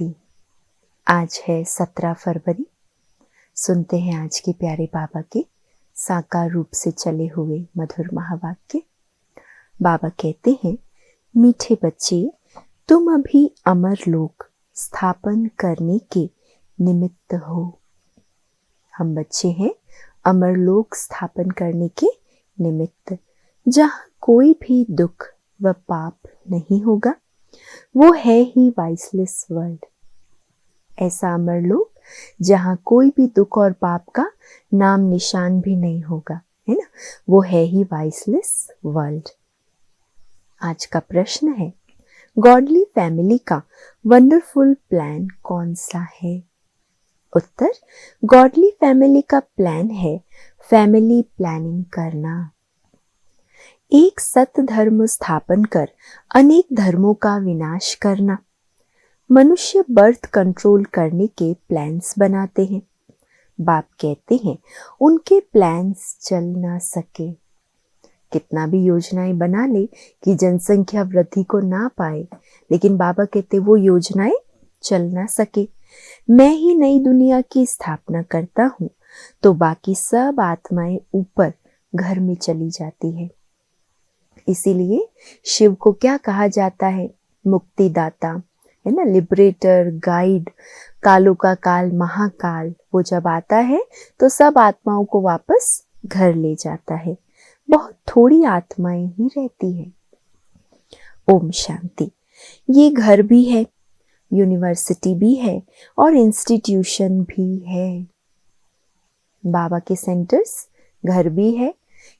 शांति। आज है 17 फरवरी। सुनते हैं आज के प्यारे बाबा के साकार रूप से चले हुए मधुर महावाक्य। बाबा कहते हैं, मीठे बच्चे, तुम अभी अमर लोक स्थापन करने के निमित्त हो। हम बच्चे हैं अमर लोक स्थापन करने के निमित्त, जहाँ कोई भी दुख व पाप नहीं होगा। वो है ही वाइसलेस वर्ल्ड। ऐसा अमर लोक जहाँ कोई भी दुख और पाप का नाम निशान भी नहीं होगा, है ना। वो है ही वाइसलेस वर्ल्ड। आज का प्रश्न है, गॉडली फैमिली का वंडरफुल प्लान कौन सा है? उत्तर, गॉडली फैमिली का प्लान है फैमिली प्लानिंग करना। एक सत धर्म स्थापन कर अनेक धर्मों का विनाश करना। मनुष्य बर्थ कंट्रोल करने के प्लान्स बनाते हैं। बाप कहते हैं उनके प्लान्स चल ना सके। कितना भी योजनाएं बना ले कि जनसंख्या वृद्धि को ना पाए, लेकिन बाबा कहते वो योजनाएं चल ना सके। मैं ही नई दुनिया की स्थापना करता हूँ तो बाकी सब आत्माएं ऊपर घर में चली जाती है। इसीलिए शिव को क्या कहा जाता है? मुक्तिदाता, है ना, लिबरेटर, गाइड, कालों का काल, महाकाल। वो जब आता है तो सब आत्माओं को वापस घर ले जाता है। बहुत थोड़ी आत्माएं ही रहती है। ओम शांति। ये घर भी है, यूनिवर्सिटी भी है और इंस्टीट्यूशन भी है। बाबा के सेंटर्स घर भी है,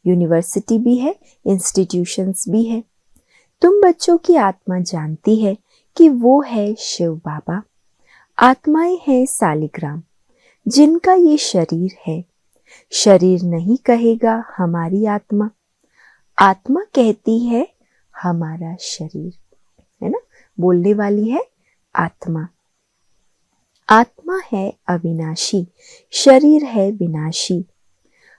यूनिवर्सिटी भी है, इंस्टीट्यूशंस भी है। तुम बच्चों की आत्मा जानती है कि वो है शिव बाबा। आत्माएं हैं सालिग्राम, जिनका ये शरीर है। शरीर नहीं कहेगा हमारी आत्मा, आत्मा कहती है हमारा शरीर, है ना। बोलने वाली है आत्मा। आत्मा है अविनाशी, शरीर है विनाशी।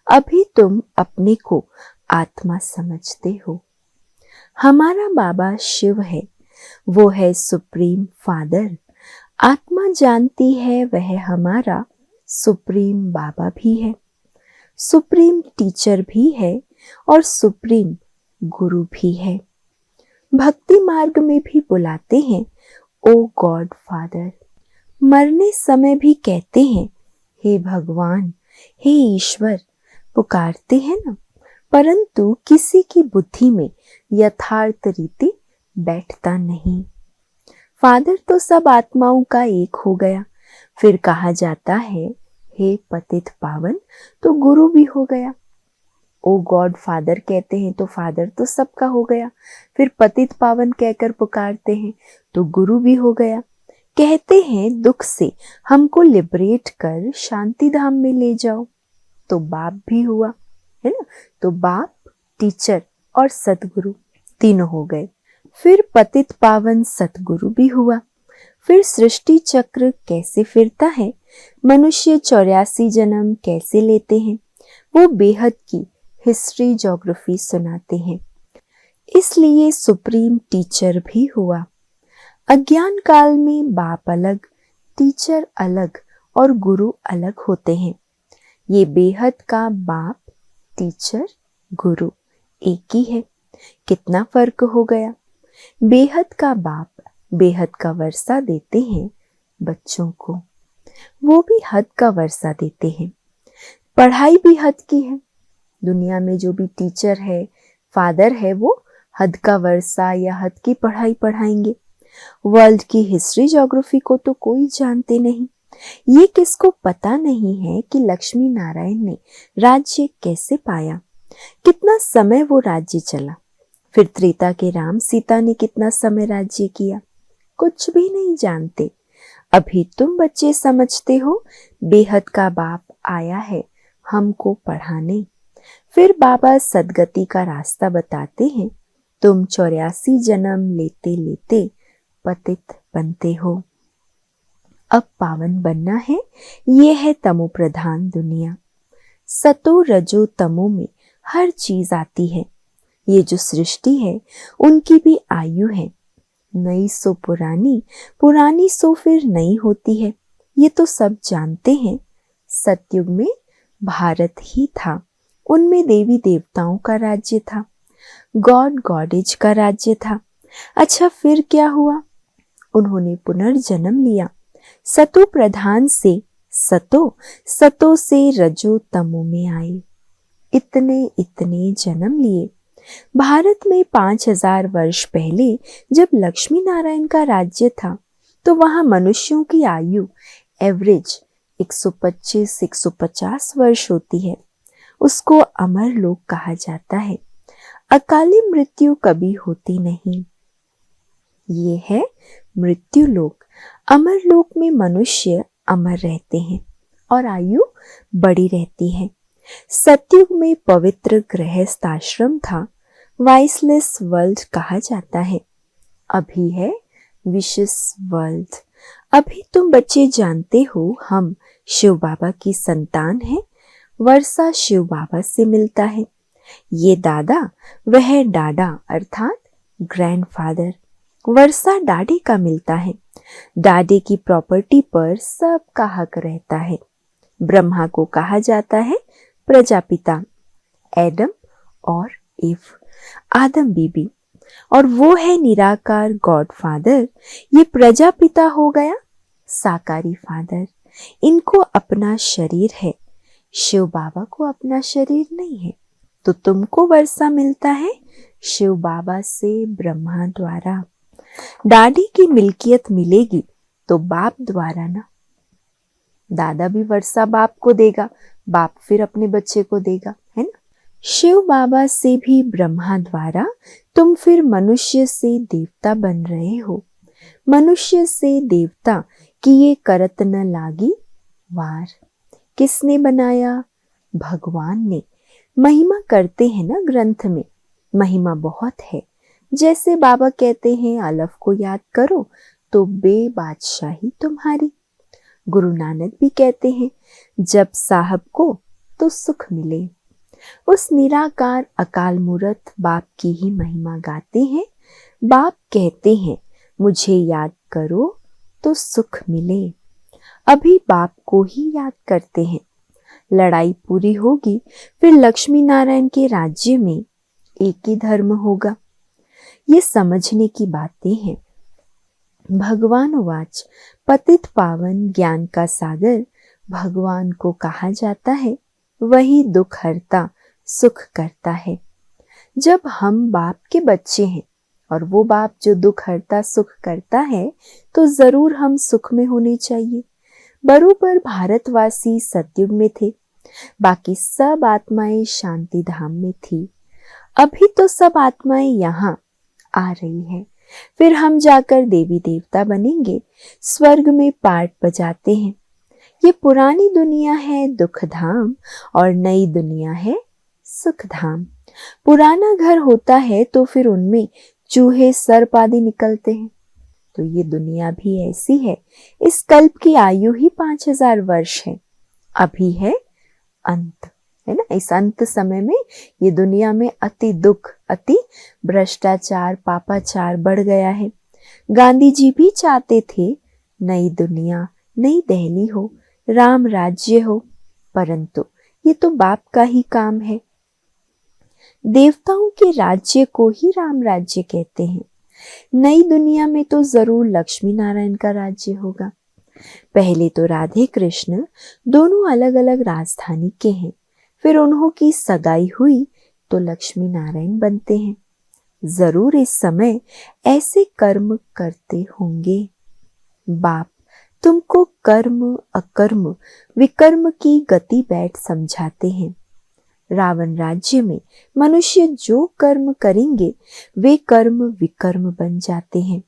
अभी तुम अपने को आत्मा समझते हो। हमारा बाबा शिव है, वो है सुप्रीम फादर। आत्मा जानती है वह हमारा सुप्रीम बाबा भी है, सुप्रीम टीचर भी है और सुप्रीम गुरु भी है। भक्ति मार्ग में भी बुलाते हैं ओ गॉड फादर। मरने समय भी कहते हैं हे भगवान, हे ईश्वर, पुकारते हैं ना। परंतु किसी की बुद्धि में यथार्थ रीति बैठता नहीं। फादर तो सब आत्माओं का एक हो गया। फिर कहा जाता है हे पतित पावन, तो गुरु भी हो गया। ओ गॉड फादर कहते हैं तो फादर तो सबका हो गया। फिर पतित पावन कहकर पुकारते हैं तो गुरु भी हो गया। कहते हैं दुख से हमको लिबरेट कर शांति धाम में ले जाओ, तो बाप भी हुआ, है ना। तो बाप, टीचर और सतगुरु तीनों हो गए। फिर पतित पावन सतगुरु भी हुआ। फिर सृष्टि चक्र कैसे फिरता है, मनुष्य 84 जन्म कैसे लेते हैं, वो बेहद की हिस्ट्री ज्योग्राफी सुनाते हैं। इसलिए सुप्रीम टीचर भी हुआ। अज्ञान काल में बाप अलग, टीचर अलग और गुरु अलग होते हैं। ये बेहद का बाप, टीचर, गुरु एक ही है। कितना फर्क हो गया। बेहद का बाप बेहद का वर्षा देते हैं बच्चों को, वो भी हद का वर्षा देते हैं। पढ़ाई भी हद की है। दुनिया में जो भी टीचर है, फादर है, वो हद का वर्षा या हद की पढ़ाई पढ़ाएंगे। वर्ल्ड की हिस्ट्री ज्योग्राफी को तो कोई जानते नहीं। ये किसको पता नहीं है कि लक्ष्मी नारायण ने राज्य कैसे पाया, कितना समय वो राज्य चला। फिर त्रेता के राम सीता ने कितना समय राज्य किया, कुछ भी नहीं जानते। अभी तुम बच्चे समझते हो बेहद का बाप आया है हमको पढ़ाने। फिर बाबा सदगति का रास्ता बताते हैं। तुम 84 जन्म लेते लेते पतित बनते हो। अब पावन बनना है। ये है तमो प्रधान दुनिया। सतो रजो तमो में हर चीज आती है। ये जो सृष्टि है उनकी भी आयु है। नई सो पुरानी, पुरानी सो फिर नई होती है, ये तो सब जानते हैं। सतयुग में भारत ही था, उनमें देवी देवताओं का राज्य था, गॉड गॉडेज का राज्य था। अच्छा फिर क्या हुआ? उन्होंने पुनर्जन्म लिया, सतो प्रधान से सतो, सतो से रजो तमो में आए। इतने इतने जन्म लिए। भारत में 5000 वर्ष पहले जब लक्ष्मी नारायण का राज्य था तो वहां मनुष्यों की आयु एवरेज 125-150 वर्ष होती है। उसको अमर लोक कहा जाता है। अकाली मृत्यु कभी होती नहीं। ये है मृत्यु लोक। अमर लोक में मनुष्य अमर रहते हैं और आयु बड़ी रहती है। सतयुग में पवित्र गृहस्थ आश्रम था, वाइसलेस वर्ल्ड कहा जाता है। अभी है विशेष वर्ल्ड। अभी तुम बच्चे जानते हो हम शिव बाबा की संतान हैं। वर्षा शिव बाबा से मिलता है। ये दादा वह डाडा अर्थात ग्रैंडफादर। वर्षा डाडे का मिलता है। डाडे की प्रॉपर्टी पर सबका हक रहता है। ब्रह्मा को कहा जाता है प्रजापिता, एडम और इव, आदम बीबी, और वो है निराकार गॉड फादर। ये प्रजापिता हो गया साकारी फादर। इनको अपना शरीर है, शिव बाबा को अपना शरीर नहीं है। तो तुमको वर्षा मिलता है शिव बाबा से ब्रह्मा द्वारा। दादी की मिल्कियत मिलेगी तो बाप द्वारा ना। दादा भी वर्षा बाप को देगा, बाप फिर अपने बच्चे को देगा, है ना। शिव बाबा से भी ब्रह्मा द्वारा। तुम फिर मनुष्य से देवता बन रहे हो। मनुष्य से देवता कि ये करत न लागी वार। किसने बनाया? भगवान ने। महिमा करते हैं ना ग्रंथ में, महिमा बहुत है। जैसे बाबा कहते हैं अलफ को याद करो तो बेबादशाही तुम्हारी। गुरु नानक भी कहते हैं जब साहब को तो सुख मिले। उस निराकार अकाल मूरत बाप की ही महिमा गाते हैं। बाप कहते हैं मुझे याद करो तो सुख मिले। अभी बाप को ही याद करते हैं। लड़ाई पूरी होगी फिर लक्ष्मी नारायण के राज्य में एक ही धर्म होगा। ये समझने की बातें हैं। भगवान वाच पतित पावन ज्ञान का सागर भगवान को कहा जाता है। वही दुख हरता सुख करता है। जब हम बाप के बच्चे हैं और वो बाप जो दुख हरता सुख करता है तो जरूर हम सुख में होने चाहिए। बरोबर भारतवासी सतयुग में थे, बाकी सब आत्माएं शांति धाम में थी। अभी तो सब आत्माएं यहाँ आ रही है। फिर हम जाकर देवी देवता बनेंगे, स्वर्ग में पार्ट बजाते हैं। ये पुरानी दुनिया है दुख धाम और नई दुनिया है सुख धाम। पुराना घर होता है तो फिर उनमें चूहे सर्प आदि निकलते हैं। तो ये दुनिया भी ऐसी है। इस कल्प की आयु ही 5000 वर्ष है। अभी है अंत, है ना। इस अंत समय में ये दुनिया में अति दुख, अति भ्रष्टाचार, पापाचार बढ़ गया है। गांधी जी भी चाहते थे नई दुनिया, नई दिल्ली हो, राम राज्य हो, परंतु ये तो बाप का ही काम है। देवताओं के राज्य को ही राम राज्य कहते हैं। नई दुनिया में तो जरूर लक्ष्मी नारायण का राज्य होगा। पहले तो राधे कृष्ण दोनों अलग अलग राजधानी के हैं, फिर उन्हों की सगाई हुई तो लक्ष्मी नारायण बनते हैं। जरूर इस समय ऐसे कर्म करते होंगे। बाप तुमको कर्म अकर्म विकर्म की गति बैठ समझाते हैं। रावण राज्य में मनुष्य जो कर्म करेंगे वे कर्म विकर्म बन जाते हैं,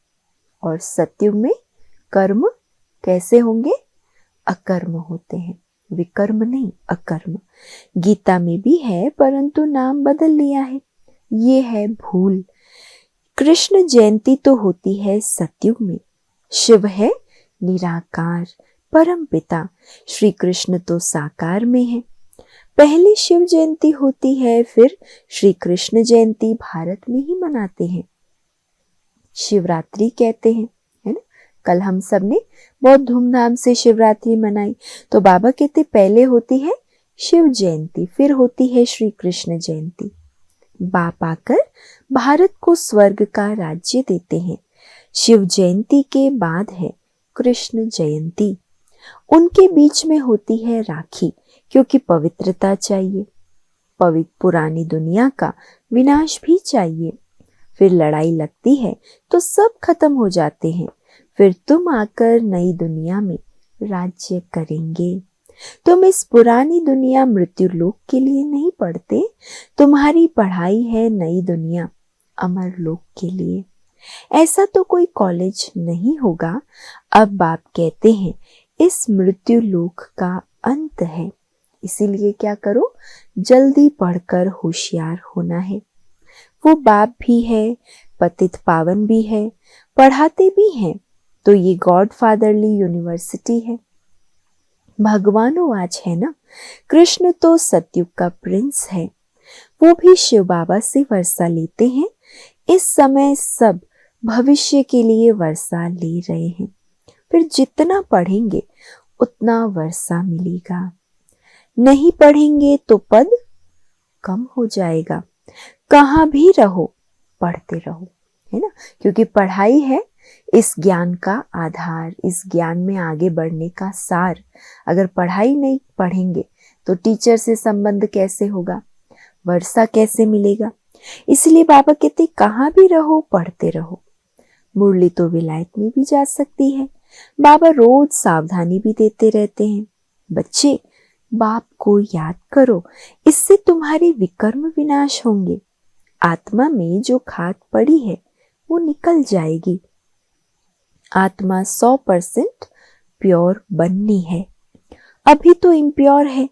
और सतयुग में कर्म कैसे होंगे? अकर्म होते हैं, विकर्म नहीं, अकर्म। गीता में भी है परंतु नाम बदल लिया है। ये है भूल। कृष्ण जयंती तो होती है सतयुग में। शिव है निराकार परम पिता, श्री कृष्ण तो साकार में है। पहली शिव जयंती होती है, फिर श्री कृष्ण जयंती भारत में ही मनाते हैं। शिवरात्रि कहते हैं, है ना। कल हम सब ने बहुत धूमधाम से शिवरात्रि मनाई। तो बाबा कहते पहले होती है शिव जयंती, फिर होती है श्री कृष्ण जयंती। बाप आकर भारत को स्वर्ग का राज्य देते हैं। शिव जयंती के बाद है कृष्ण जयंती। उनके बीच में होती है राखी, क्योंकि पवित्रता चाहिए। पुरानी दुनिया का विनाश भी चाहिए। फिर लड़ाई लगती है तो सब खत्म हो जाते हैं। फिर तुम आकर नई दुनिया में राज्य करेंगे। तुम इस पुरानी दुनिया मृत्यु लोक के लिए नहीं पढ़ते, तुम्हारी पढ़ाई है नई दुनिया अमर लोक के लिए। ऐसा तो कोई कॉलेज नहीं होगा। अब बाप कहते हैं इस मृत्यु लोक का अंत है, इसीलिए क्या करो, जल्दी पढ़कर होशियार होना है। वो बाप भी है, पतित पावन भी है, पढ़ाते भी हैं। तो ये गॉड फादरली यूनिवर्सिटी है। भगवानो आज है ना, कृष्ण तो सतयुग का प्रिंस है। वो भी शिव बाबा से वर्षा लेते हैं। इस समय सब भविष्य के लिए वर्षा ले रहे हैं। फिर जितना पढ़ेंगे उतना वर्षा मिलेगा। नहीं पढ़ेंगे तो पद कम हो जाएगा। कहाँ भी रहो पढ़ते रहो, है ना। क्योंकि पढ़ाई है इस ज्ञान का आधार, इस ज्ञान में आगे बढ़ने का सार। अगर पढ़ाई नहीं पढ़ेंगे तो टीचर से संबंध कैसे होगा, वर्षा कैसे मिलेगा। इसलिए बाबा कहते कहाँ भी रहो पढ़ते रहो। मुरली तो विलायत में भी जा सकती है। बाबा रोज सावधानी भी देते रहते हैं, बच्चे बाप को याद करो, इससे तुम्हारे विकर्म विनाश होंगे। आत्मा में जो खाद पड़ी है वो निकल जाएगी। आत्मा 100% प्योर बननी है। अभी तो इम्प्योर है।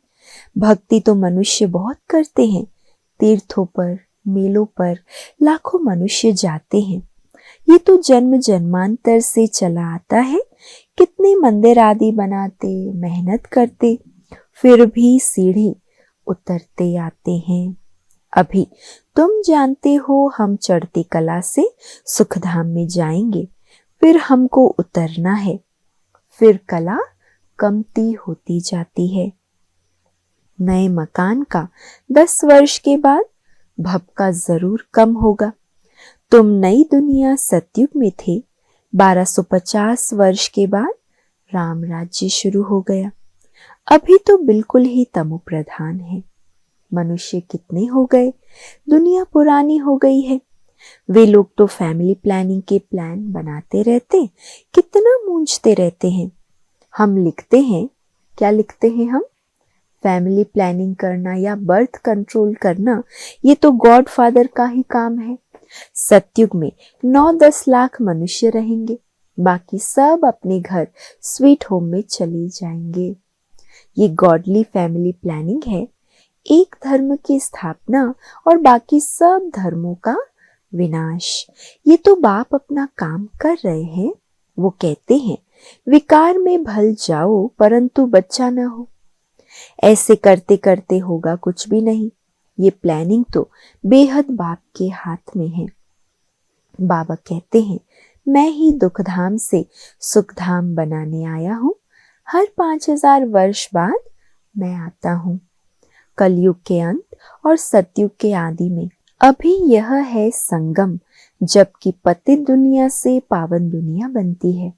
भक्ति तो मनुष्य बहुत करते हैं। तीर्थों पर, मेलों पर लाखों मनुष्य जाते हैं। ये तो जन्म जन्मांतर से चला आता है। कितने मंदिर आदि बनाते, मेहनत करते, फिर भी सीढ़ी उतरते आते हैं। अभी तुम जानते हो हम चढ़ती कला से सुखधाम में जाएंगे, फिर हमको उतरना है। फिर कला कमती होती जाती है। नए मकान का 10 वर्ष के बाद भपका जरूर कम होगा। तुम नई दुनिया सतयुग में थे, 1250 वर्ष के बाद राम राज्य शुरू हो गया। अभी तो बिल्कुल ही तमो प्रधान है। मनुष्य कितने हो गए, दुनिया पुरानी हो गई है। वे लोग तो फैमिली प्लानिंग के प्लान बनाते रहते, कितना मूंझते रहते हैं। हम लिखते हैं, क्या लिखते हैं हम, फैमिली प्लानिंग करना या बर्थ कंट्रोल करना, ये तो गॉड फादर का ही काम है। सतयुग में 9-10 लाख मनुष्य रहेंगे, बाकी सब अपने घर स्वीट होम में चले जाएंगे। ये गॉडली फैमिली प्लानिंग है, एक धर्म की स्थापना और बाकी सब धर्मों का विनाश। ये तो बाप अपना काम कर रहे हैं। वो कहते हैं विकार में भल जाओ परंतु बच्चा ना हो। ऐसे करते करते होगा कुछ भी नहीं। ये प्लानिंग तो बेहद बाप के हाथ में है। बाबा कहते हैं मैं ही दुखधाम से सुखधाम बनाने आया हूँ। हर 5000 वर्ष बाद मैं आता हूँ। कलयुग के अंत और सतयुग के आदि में अभी यह है संगम, जबकि पतित दुनिया से पावन दुनिया बनती है।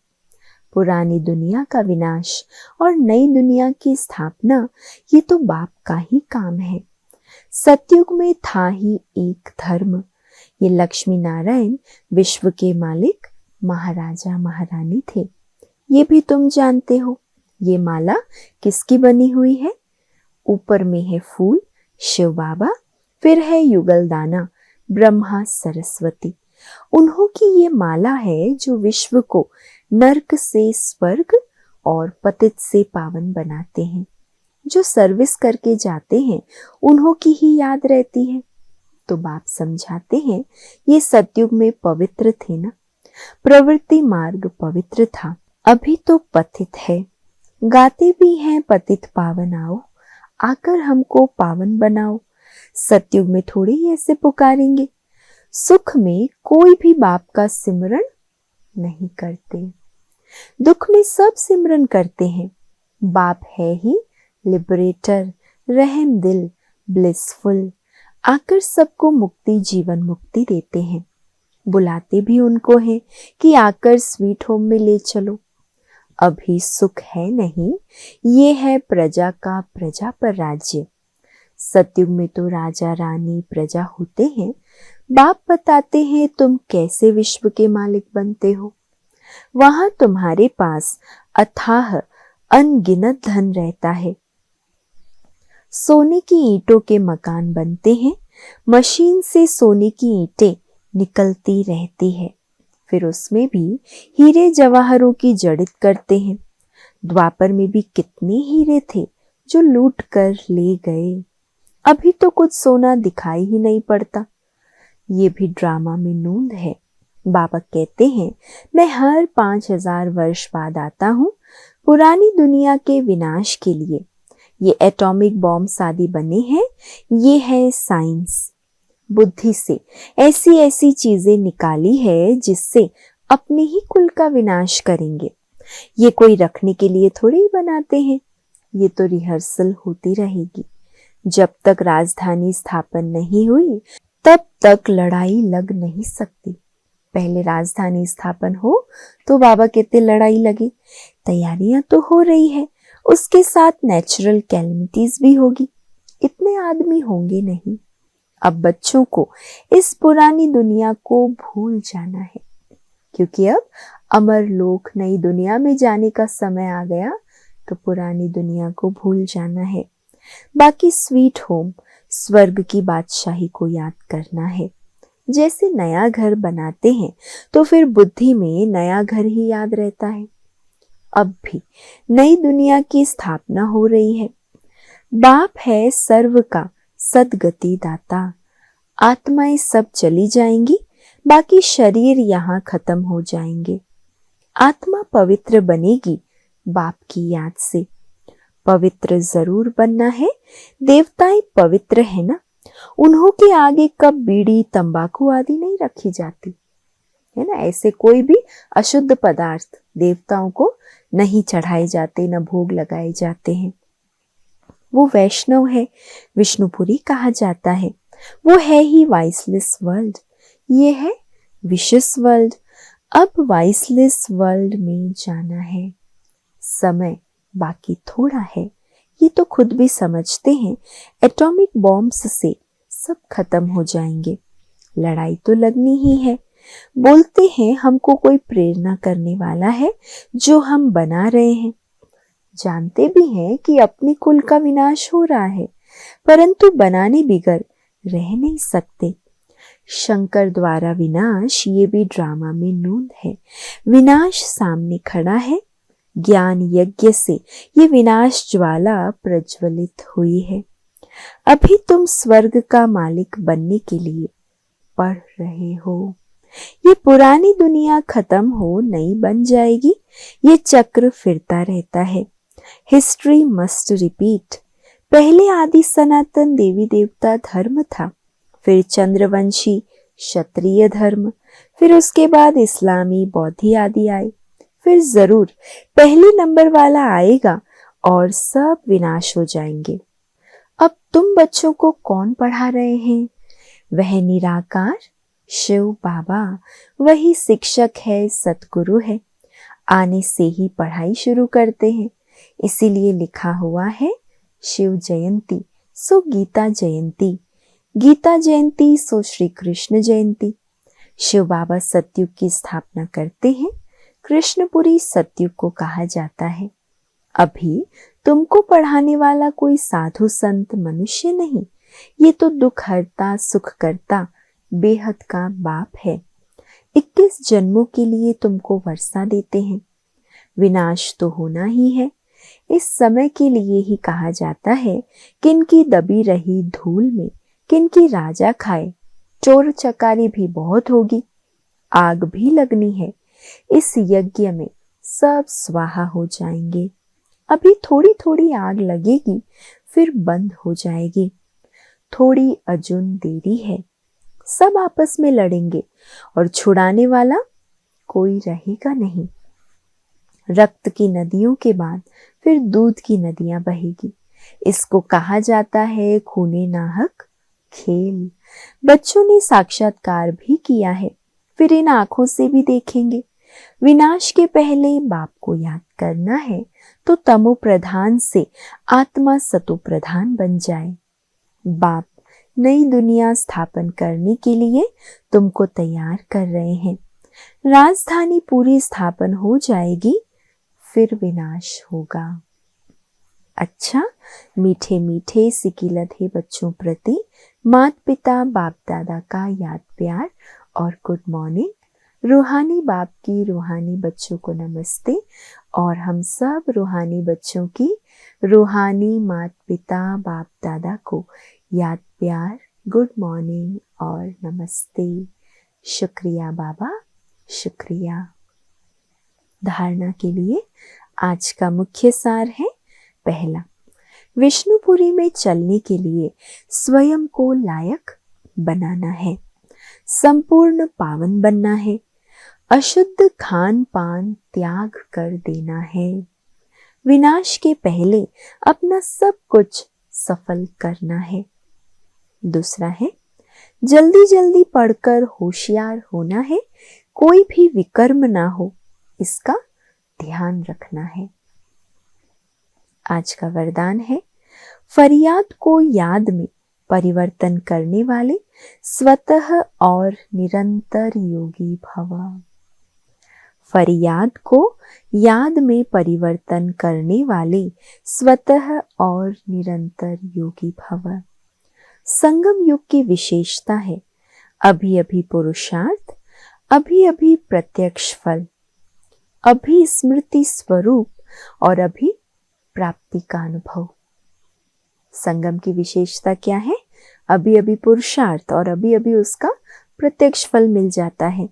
पुरानी दुनिया का विनाश और नई दुनिया की स्थापना, ये तो बाप का ही काम है। सतयुग में था ही एक धर्म। ये लक्ष्मी नारायण विश्व के मालिक महाराजा महारानी थे। ये भी तुम जानते हो। ये माला किसकी बनी हुई है? ऊपर में है फूल शिव बाबा, फिर है युगल दाना ब्रह्मा सरस्वती। उन्हों की ये माला है जो विश्व को नरक से स्वर्ग और पतित से पावन बनाते हैं। जो सर्विस करके जाते हैं उन्हों की ही याद रहती है। तो बाप समझाते हैं ये सतयुग में पवित्र थे ना, प्रवृत्ति मार्ग पवित्र था, अभी तो पतित है। गाते भी हैं पतित पावन आओ, आकर हमको पावन बनाओ। सतयुग में थोड़े ही ऐसे पुकारेंगे। सुख में कोई भी बाप का सिमरन नहीं करते, दुख में सब सिमरन करते हैं। बाप है ही लिबरेटर, रहम दिल, ब्लिसफुल, आकर सबको मुक्ति, जीवन मुक्ति देते हैं। बुलाते भी उनको हैं कि आकर स्वीट होम में ले चलो। अभी सुख है नहीं, ये है प्रजा का प्रजा पर राज्य। सतयुग में तो राजा रानी प्रजा होते हैं। बाप बताते हैं तुम कैसे विश्व के मालिक बनते हो। वहां तुम्हारे पास अथाह अनगिनत धन रहता है। सोने की ईंटों के मकान बनते हैं, मशीन से सोने की ईंटें निकलती रहती है, फिर उसमें भी हीरे जवाहरों की जड़ित करते हैं। द्वापर में भी कितने हीरे थे जो लूट कर ले गए। अभी तो कुछ सोना दिखाई ही नहीं पड़ता। ये भी ड्रामा में नूंद है। बाबा कहते हैं मैं हर 5000 वर्ष बाद आता हूँ पुरानी दुनिया के विनाश के लिए। ये एटॉमिक बॉम्ब आदि बने हैं, ये है साइंस। बुद्धि से ऐसी ऐसी चीजें निकाली है जिससे अपने ही कुल का विनाश करेंगे। ये कोई रखने के लिए थोड़ी ही बनाते हैं, ये तो रिहर्सल होती रहेगी। जब तक राजधानी स्थापन नहीं हुई तब तक लड़ाई लग नहीं सकती। पहले राजधानी स्थापन हो तो बाबा कहते लड़ाई लगे। तैयारियां तो हो रही है, उसके साथ नेचुरल कैलेमिटीज भी होगी। इतने आदमी होंगे नहीं। अब बच्चों को इस पुरानी दुनिया को भूल जाना है, क्योंकि अब अमर लोक नई दुनिया में जाने का समय आ गया, तो पुरानी दुनिया को भूल जाना है। बाकी स्वीट होम स्वर्ग की बादशाही को याद करना है। जैसे नया घर बनाते हैं तो फिर बुद्धि में नया घर ही याद रहता है। अब भी नई दुनिया की स्थापना हो रही है। बाप है सर्व का सद्गति दाता। आत्माएं सब चली जाएंगी, बाकी शरीर यहाँ खत्म हो जाएंगे। आत्मा पवित्र बनेगी बाप की याद से। पवित्र जरूर बनना है। देवताएं पवित्र है ना, उन्हों के आगे कब बीड़ी तंबाकू आदि नहीं रखी जाती है ना। ऐसे कोई भी अशुद्ध पदार्थ देवताओं को नहीं चढ़ाए जाते, न भोग लगाए जाते हैं। वो वैष्णव है, विष्णुपुरी कहा जाता है। वो है ही वाइसलेस वर्ल्ड, ये है विशेष वर्ल्ड। अब वाइसलेस वर्ल्ड में जाना है। समय बाकी थोड़ा है, ये तो खुद भी समझते हैं। एटॉमिक बॉम्ब्स से सब खत्म हो जाएंगे। लड़ाई तो लगनी ही है। बोलते हैं हमको कोई प्रेरणा करने वाला है जो हम बना रहे हैं। जानते भी हैं कि अपने कुल का विनाश हो रहा है, परंतु बनाने बिगर रह नहीं सकते। शंकर द्वारा विनाश, ये भी ड्रामा में नूंद है। विनाश सामने खड़ा है। ज्ञान यज्ञ से ये विनाश ज्वाला प्रज्वलित हुई है। अभी तुम स्वर्ग का मालिक बनने के लिए पढ़ रहे हो। ये पुरानी दुनिया खत्म हो नई बन जाएगी। ये चक्र फिरता रहता है। History must repeat. पहले आदि सनातन देवी देवता धर्म था, फिर चंद्रवंशी क्षत्रिय धर्म, फिर उसके बाद इस्लामी बौद्धी आदि आए। फिर जरूर पहले नंबर वाला आएगा और सब विनाश हो जाएंगे। अब तुम बच्चों को कौन पढ़ा रहे हैं? वह निराकार शिव बाबा, वही शिक्षक है, सतगुरु है। आने से ही पढ़ाई शुरू करते हैं। इसीलिए लिखा हुआ है शिव जयंती सो गीता जयंती, गीता जयंती सो श्री कृष्ण जयंती। शिव बाबा सतयुग की स्थापना करते हैं। कृष्णपुरी सतयुग को कहा जाता है। अभी तुमको पढ़ाने वाला कोई साधु संत मनुष्य नहीं, ये तो दुख हरता सुख करता बेहद का बाप है। 21 जन्मों के लिए तुमको वर्षा देते हैं। विनाश तो होना ही है। इस समय के लिए ही कहा जाता है किनकी दबी रही धूल में किनकी राजा खाए। चोर चकारी भी बहुत होगी, आग भी लगनी है। इस यज्ञ में सब स्वाहा हो जाएंगे। अभी थोड़ी थोड़ी आग लगेगी, फिर बंद हो जाएगी। थोड़ी अजुन देरी है। सब आपस में लड़ेंगे और छुड़ाने वाला कोई रहेगा नहीं। रक्त की नदियों के बाद फिर दूध की नदियां बहेगी। इसको कहा जाता है खूने नाहक खेल। बच्चों ने साक्षात्कार भी किया है, फिर इन आंखों से भी देखेंगे। विनाश के पहले बाप को याद करना है तो तमो प्रधान से आत्मा सतो प्रधान बन जाए। बाप नई दुनिया स्थापन करने के लिए तुमको तैयार कर रहे हैं। राजधानी पूरी स्थापन हो जाएगी, फिर विनाश होगा। अच्छा, मीठे मीठे सिकिलधे बच्चों प्रति माता पिता बाप दादा का याद प्यार और गुड मॉर्निंग। रूहानी बाप की रूहानी बच्चों को नमस्ते और हम सब रूहानी बच्चों की रूहानी माता पिता बाप दादा को याद प्यार, गुड मॉर्निंग और नमस्ते। शुक्रिया बाबा, शुक्रिया। धारणा के लिए आज का मुख्य सार है। पहला, विष्णुपुरी में चलने के लिए स्वयं को लायक बनाना है, संपूर्ण पावन बनना है, अशुद्ध खान पान त्याग कर देना है, विनाश के पहले अपना सब कुछ सफल करना है। दूसरा है, जल्दी जल्दी पढ़कर होशियार होना है, कोई भी विकर्म ना हो, इसका ध्यान रखना है। आज का वरदान है, फरियाद को याद में परिवर्तन करने वाले स्वतः और निरंतर योगी भव। फरियाद को याद में परिवर्तन करने वाले स्वतः और निरंतर योगी भव। संगम युग की विशेषता है अभी अभी पुरुषार्थ, अभी अभी प्रत्यक्ष फल, अभी स्मृति स्वरूप और अभी प्राप्ति का अनुभव। संगम की विशेषता क्या है? अभी अभी पुरुषार्थ और अभी अभी उसका प्रत्यक्ष फल मिल जाता है।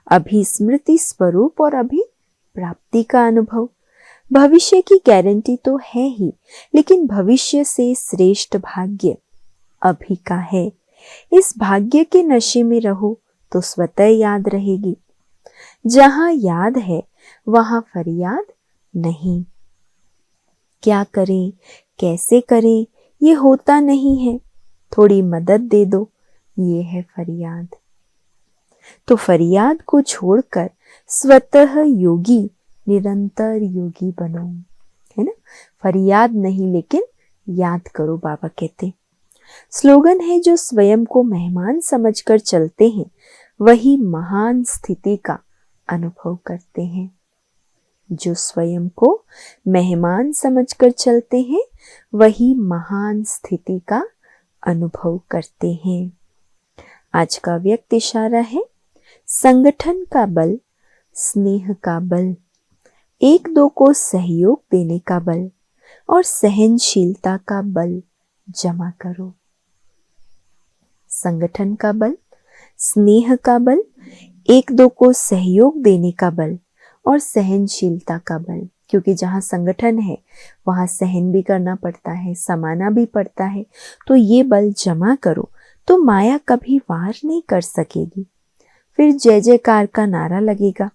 अभी स्मृति स्वरूप और अभी प्राप्ति का अनुभव। भविष्य की गारंटी तो है ही, लेकिन भविष्य से श्रेष्ठ भाग्य अभी का है। इस भाग्य के नशे में रहो तो स्वतः याद रहेगी। जहां याद है वहां फरियाद नहीं। क्या करें, कैसे करें, ये होता नहीं है, थोड़ी मदद दे दो, ये है फरियाद। तो फरियाद को छोड़कर स्वतः योगी, निरंतर योगी बनो, है ना। फरियाद नहीं लेकिन याद करो, बाबा कहते। स्लोगन है, जो स्वयं को मेहमान समझकर चलते हैं वही महान स्थिति का अनुभव करते हैं। जो स्वयं को मेहमान समझकर चलते हैं वही महान स्थिति का अनुभव करते हैं। आज का व्यक्त इशारा है, संगठन का बल, स्नेह का बल, एक दो को सहयोग देने का बल और सहनशीलता का बल जमा करो। संगठन का बल, स्नेह का बल, एक दो को सहयोग देने का बल और सहनशीलता का बल। क्योंकि जहाँ संगठन है वहाँ सहन भी करना पड़ता है, समाना भी पड़ता है। तो ये बल जमा करो तो माया कभी वार नहीं कर सकेगी। फिर जय जयकार का नारा लगेगा।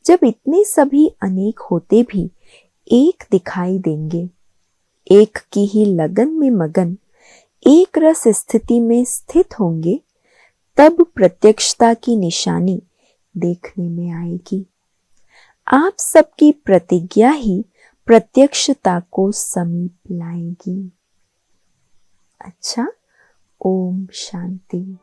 जब इतने सभी अनेक होते भी एक दिखाई देंगे, एक की ही लगन में मगन, एक रस स्थिति में स्थित होंगे, तब प्रत्यक्षता की निशानी देखने में आएगी। आप सबकी प्रतिज्ञा ही प्रत्यक्षता को समीप लाएगी। अच्छा, ओम शांति।